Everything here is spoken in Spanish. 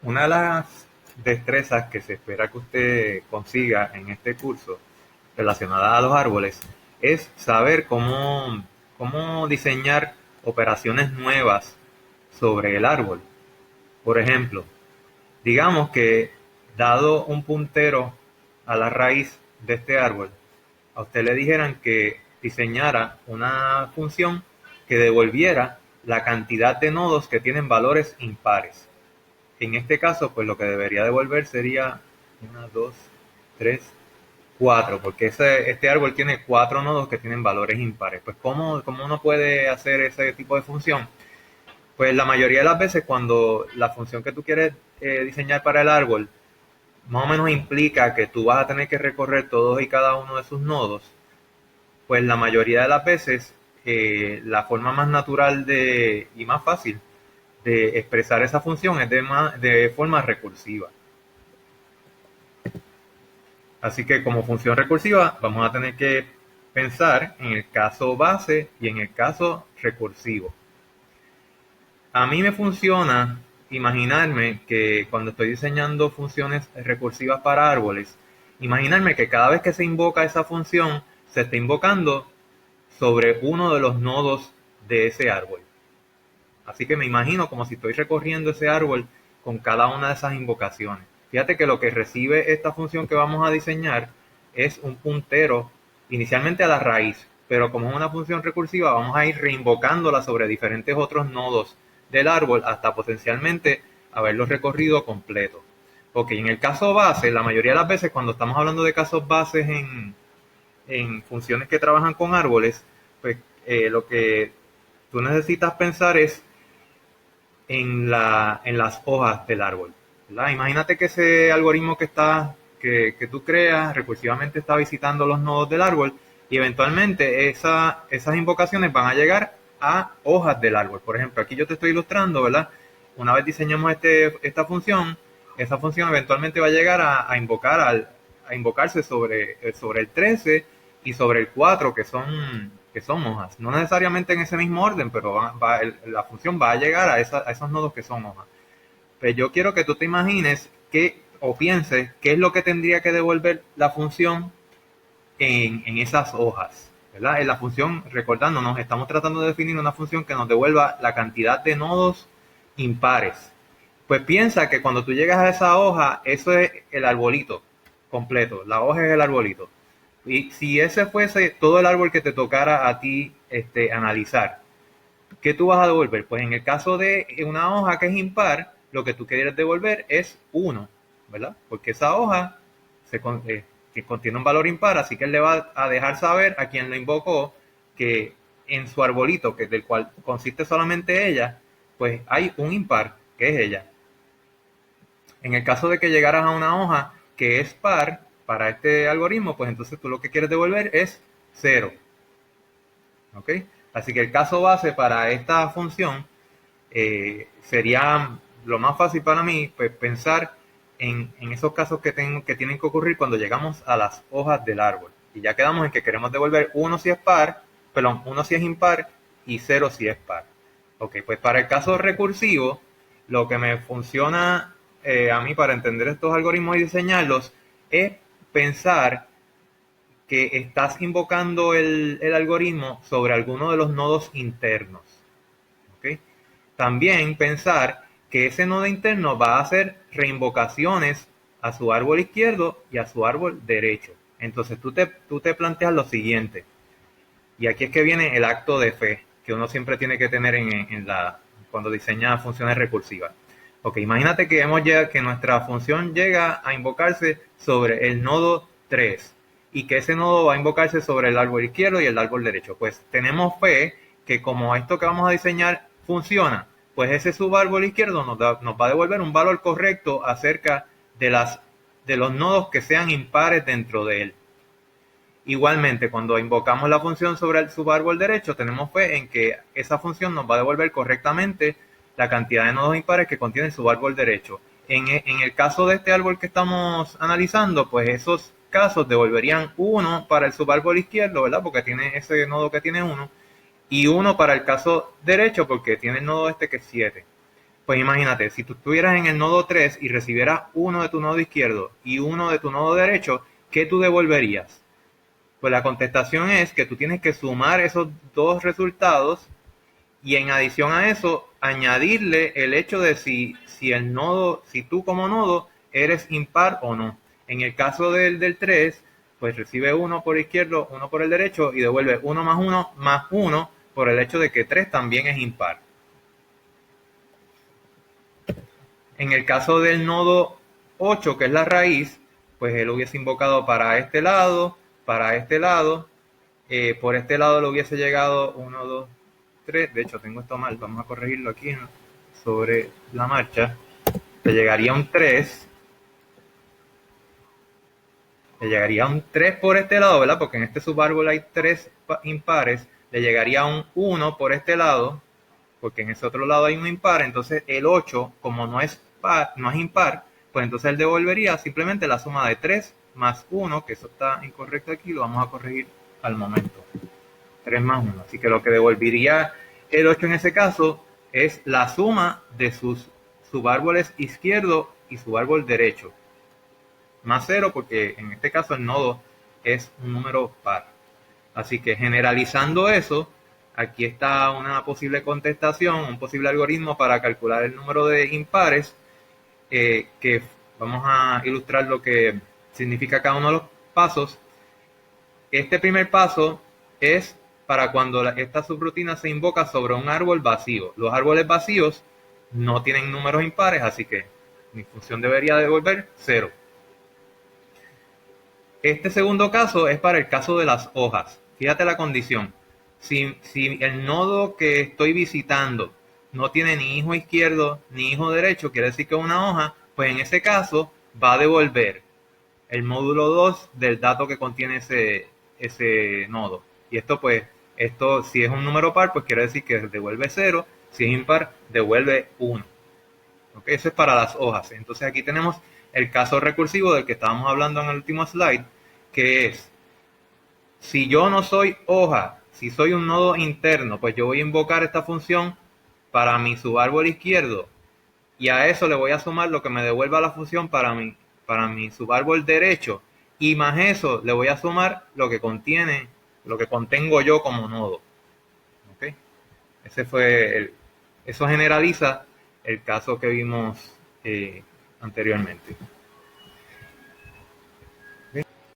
Una de las destrezas que se espera que usted consiga en este curso relacionada a los árboles es saber cómo diseñar operaciones nuevas sobre el árbol. Por ejemplo, digamos que dado un puntero a la raíz de este árbol, a usted le dijeran que diseñara una función que devolviera la cantidad de nodos que tienen valores impares. En este caso, pues lo que debería devolver sería 1, 2, 3, 4, porque este árbol tiene 4 nodos que tienen valores impares. Pues ¿cómo uno puede hacer ese tipo de función? Pues la mayoría de las veces cuando la función que tú quieres diseñar para el árbol más o menos implica que tú vas a tener que recorrer todos y cada uno de sus nodos, pues la mayoría de las veces la forma más natural y más fácil de expresar esa función es de forma recursiva. Así que como función recursiva vamos a tener que pensar en el caso base y en el caso recursivo. A mí me funciona imaginarme que cuando estoy diseñando funciones recursivas para árboles, imaginarme que cada vez que se invoca esa función, se está invocando sobre uno de los nodos de ese árbol. Así que me imagino como si estoy recorriendo ese árbol con cada una de esas invocaciones. Fíjate que lo que recibe esta función que vamos a diseñar es un puntero inicialmente a la raíz, pero como es una función recursiva vamos a ir reinvocándola sobre diferentes otros nodos del árbol hasta potencialmente haberlo recorrido completo. Ok, en el caso base, la mayoría de las veces cuando estamos hablando de casos bases en funciones que trabajan con árboles, pues lo que tú necesitas pensar es en las hojas del árbol, ¿verdad? Imagínate que ese algoritmo que tú creas recursivamente está visitando los nodos del árbol y eventualmente esas invocaciones van a llegar a hojas del árbol. Por ejemplo, aquí yo te estoy ilustrando, ¿verdad? Una vez diseñemos esta función, esa función eventualmente va a llegar a invocarse sobre el 13 y sobre el 4, que son hojas. No necesariamente en ese mismo orden, pero la función va a llegar a esos nodos que son hojas. Pues yo quiero que tú te imagines o pienses qué es lo que tendría que devolver la función en esas hojas. ¿Verdad? En la función, recordándonos, estamos tratando de definir una función que nos devuelva la cantidad de nodos impares. Pues piensa que cuando tú llegas a esa hoja, eso es el arbolito completo. La hoja es el arbolito. Y si ese fuese todo el árbol que te tocara a ti analizar, ¿qué tú vas a devolver? Pues en el caso de una hoja que es impar, lo que tú quieres devolver es 1, ¿verdad? Porque esa hoja que contiene un valor impar, así que él le va a dejar saber a quien lo invocó que en su arbolito, que del cual consiste solamente ella, pues hay un impar, que es ella. En el caso de que llegaras a una hoja que es par para este algoritmo, pues entonces tú lo que quieres devolver es 0. ¿Ok? Así que el caso base para esta función sería lo más fácil para mí, pues pensar en esos casos que tienen que ocurrir cuando llegamos a las hojas del árbol. Y ya quedamos en que queremos devolver 1 si es par, perdón, 1 si es impar y 0 si es par. Ok, pues para el caso recursivo, lo que me funciona a mí para entender estos algoritmos y diseñarlos es pensar que estás invocando el algoritmo sobre alguno de los nodos internos. ¿Ok? También pensar que ese nodo interno va a hacer reinvocaciones a su árbol izquierdo y a su árbol derecho. Entonces tú te planteas lo siguiente, y aquí es que viene el acto de fe que uno siempre tiene que tener cuando diseña funciones recursivas. Ok, imagínate que nuestra función llega a invocarse sobre el nodo 3 y que ese nodo va a invocarse sobre el árbol izquierdo y el árbol derecho. Pues tenemos fe que como esto que vamos a diseñar funciona, pues ese subárbol izquierdo nos va a devolver un valor correcto acerca de los nodos que sean impares dentro de él. Igualmente, cuando invocamos la función sobre el subárbol derecho, tenemos fe en que esa función nos va a devolver correctamente la cantidad de nodos impares que contiene el subárbol derecho. En el caso de este árbol que estamos analizando, pues esos casos devolverían 1 para el subárbol izquierdo, ¿verdad? Porque tiene ese nodo que tiene 1, y 1 para el caso derecho porque tiene el nodo este que es 7. Pues imagínate, si tú estuvieras en el nodo 3 y recibieras uno de tu nodo izquierdo y uno de tu nodo derecho, ¿qué tú devolverías? Pues la contestación es que tú tienes que sumar esos dos resultados y en adición a eso, añadirle el hecho de si tú como nodo eres impar o no. En el caso del 3, pues recibe uno por izquierdo, uno por el derecho y devuelve uno más uno por el hecho de que 3 también es impar. En el caso del nodo 8, que es la raíz, pues él hubiese invocado para este lado, por este lado le hubiese llegado 1, 2, 3. De hecho, tengo esto mal, vamos a corregirlo aquí, ¿no? Sobre la marcha. Le llegaría un 3. Le llegaría un 3 por este lado, ¿verdad? Porque en este subárbol hay 3 impares. Le llegaría un 1 por este lado, porque en ese otro lado hay un impar. Entonces el 8, como no es impar, pues entonces él devolvería simplemente la suma de 3 más 1, que eso está incorrecto aquí, lo vamos a corregir al momento. 3 más 1. Así que lo que devolvería el 8 en ese caso es la suma de sus subárboles izquierdo y subárbol derecho. Más 0 porque en este caso el nodo es un número par. Así que generalizando eso, aquí está una posible contestación, un posible algoritmo para calcular el número de impares, que vamos a ilustrar lo que significa cada uno de los pasos. Este primer paso es para cuando esta subrutina se invoca sobre un árbol vacío. Los árboles vacíos no tienen números impares, así que mi función debería devolver 0. Este segundo caso es para el caso de las hojas. Fíjate la condición. Si el nodo que estoy visitando no tiene ni hijo izquierdo ni hijo derecho, quiere decir que es una hoja, pues en ese caso va a devolver el módulo 2 del dato que contiene ese nodo. Y esto si es un número par, pues quiere decir que devuelve 0. Si es impar, devuelve 1. ¿Okay? Eso es para las hojas. Entonces aquí tenemos el caso recursivo del que estábamos hablando en el último slide, que es, si yo no soy hoja, si soy un nodo interno, pues yo voy a invocar esta función para mi subárbol izquierdo y a eso le voy a sumar lo que me devuelva la función para mi subárbol derecho, y más eso le voy a sumar lo que contengo yo como nodo. ¿Okay? Eso generaliza el caso que vimos anteriormente.